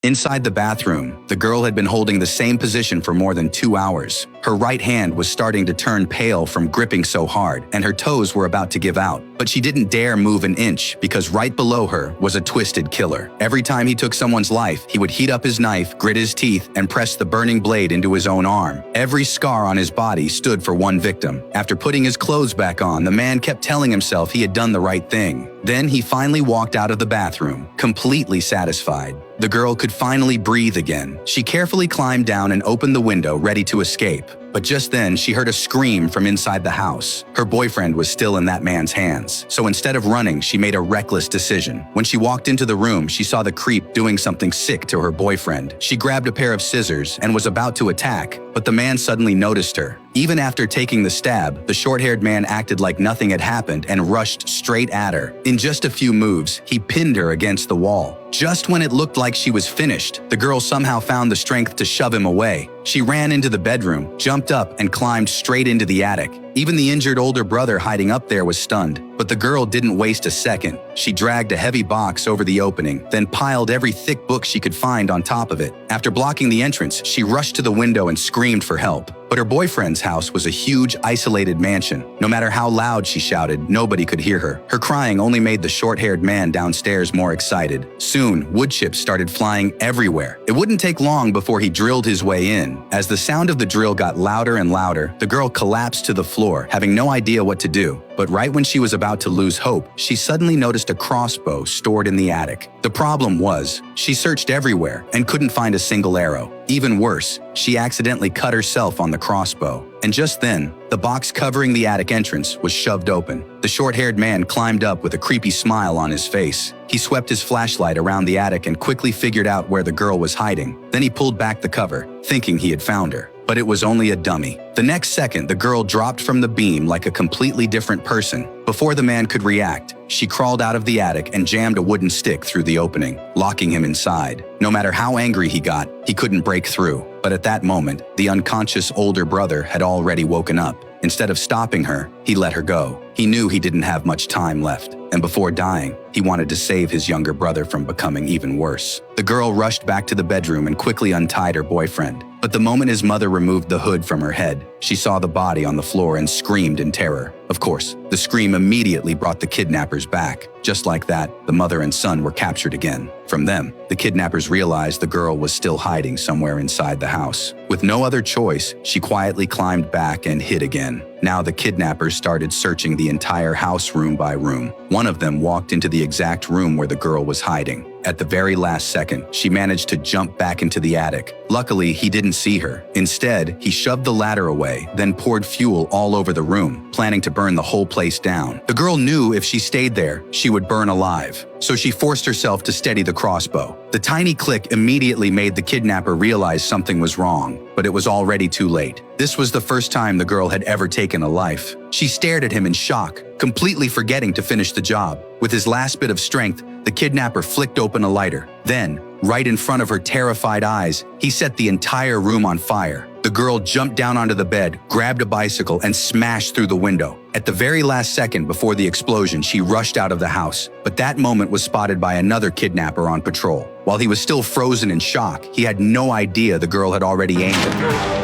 Inside the bathroom, the girl had been holding the same position for more than 2 hours. Her right hand was starting to turn pale from gripping so hard, and her toes were about to give out. But she didn't dare move an inch because right below her was a twisted killer. Every time he took someone's life, he would heat up his knife, grit his teeth, and press the burning blade into his own arm. Every scar on his body stood for one victim. After putting his clothes back on, the man kept telling himself he had done the right thing. Then he finally walked out of the bathroom, completely satisfied. The girl could finally breathe again. She carefully climbed down and opened the window, ready to escape. But just then, she heard a scream from inside the house. Her boyfriend was still in that man's hands. So instead of running, she made a reckless decision. When she walked into the room, she saw the creep doing something sick to her boyfriend. She grabbed a pair of scissors and was about to attack, but the man suddenly noticed her. Even after taking the stab, the short-haired man acted like nothing had happened and rushed straight at her. In just a few moves, he pinned her against the wall. Just when it looked like she was finished, the girl somehow found the strength to shove him away. She ran into the bedroom, jumped up, and climbed straight into the attic. Even the injured older brother hiding up there was stunned. But the girl didn't waste a second. She dragged a heavy box over the opening, then piled every thick book she could find on top of it. After blocking the entrance, she rushed to the window and screamed for help. But her boyfriend's house was a huge, isolated mansion. No matter how loud she shouted, nobody could hear her. Her crying only made the short-haired man downstairs more excited. Soon, wood chips started flying everywhere. It wouldn't take long before he drilled his way in. As the sound of the drill got louder and louder, the girl collapsed to the floor, having no idea what to do. But right when she was about to lose hope, she suddenly noticed a crossbow stored in the attic. The problem was, she searched everywhere and couldn't find a single arrow. Even worse, she accidentally cut herself on the crossbow. And just then, the box covering the attic entrance was shoved open. The short-haired man climbed up with a creepy smile on his face. He swept his flashlight around the attic and quickly figured out where the girl was hiding. Then he pulled back the cover, thinking he had found her. But it was only a dummy. The next second, the girl dropped from the beam like a completely different person. Before the man could react, she crawled out of the attic and jammed a wooden stick through the opening, locking him inside. No matter how angry he got, he couldn't break through. But at that moment, the unconscious older brother had already woken up. Instead of stopping her, he let her go. He knew he didn't have much time left, and before dying, he wanted to save his younger brother from becoming even worse. The girl rushed back to the bedroom and quickly untied her boyfriend. But the moment his mother removed the hood from her head, she saw the body on the floor and screamed in terror. Of course, the scream immediately brought the kidnappers back. Just like that, the mother and son were captured again. From them, the kidnappers realized the girl was still hiding somewhere inside the house. With no other choice, she quietly climbed back and hid again. Now the kidnappers started searching the entire house room by room. One of them walked into the exact room where the girl was hiding. At the very last second, she managed to jump back into the attic. Luckily, he didn't see her. Instead, he shoved the ladder away, then poured fuel all over the room, planning to burn the whole place down. The girl knew if she stayed there, she would burn alive. So she forced herself to steady the crossbow. The tiny click immediately made the kidnapper realize something was wrong, but it was already too late. This was the first time the girl had ever taken a life. She stared at him in shock, completely forgetting to finish the job. With his last bit of strength, the kidnapper flicked open a lighter. Then, right in front of her terrified eyes, he set the entire room on fire. The girl jumped down onto the bed, grabbed a bicycle, and smashed through the window. At the very last second before the explosion, she rushed out of the house. But that moment was spotted by another kidnapper on patrol. While he was still frozen in shock, he had no idea the girl had already aimed at him.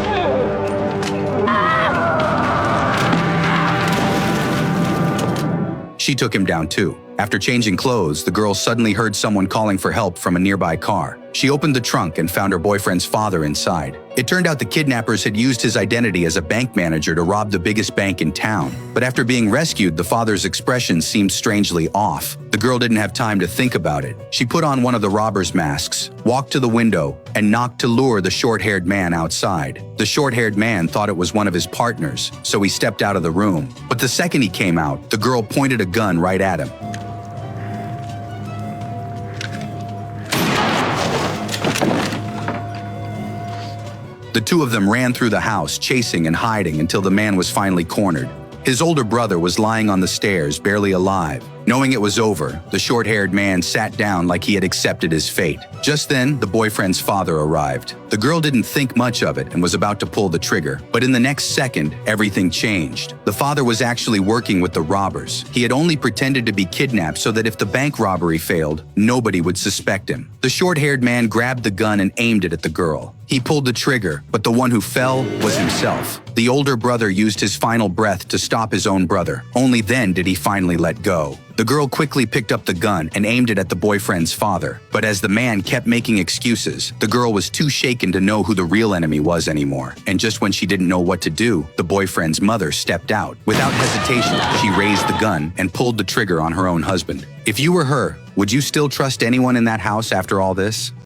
She took him down too. After changing clothes, the girl suddenly heard someone calling for help from a nearby car. She opened the trunk and found her boyfriend's father inside. It turned out the kidnappers had used his identity as a bank manager to rob the biggest bank in town. But after being rescued, the father's expression seemed strangely off. The girl didn't have time to think about it. She put on one of the robber's masks, walked to the window, and knocked to lure the short-haired man outside. The short-haired man thought it was one of his partners, so he stepped out of the room. But the second he came out, the girl pointed a gun right at him. The two of them ran through the house, chasing and hiding until the man was finally cornered. His older brother was lying on the stairs, barely alive. Knowing it was over, the short-haired man sat down like he had accepted his fate. Just then, the boyfriend's father arrived. The girl didn't think much of it and was about to pull the trigger, but in the next second, everything changed. The father was actually working with the robbers. He had only pretended to be kidnapped so that if the bank robbery failed, nobody would suspect him. The short-haired man grabbed the gun and aimed it at the girl. He pulled the trigger, but the one who fell was himself. The older brother used his final breath to stop his own brother. Only then did he finally let go. The girl quickly picked up the gun and aimed it at the boyfriend's father. But as the man kept making excuses, the girl was too shaken to know who the real enemy was anymore. And just when she didn't know what to do, the boyfriend's mother stepped out. Without hesitation, she raised the gun and pulled the trigger on her own husband. If you were her, would you still trust anyone in that house after all this?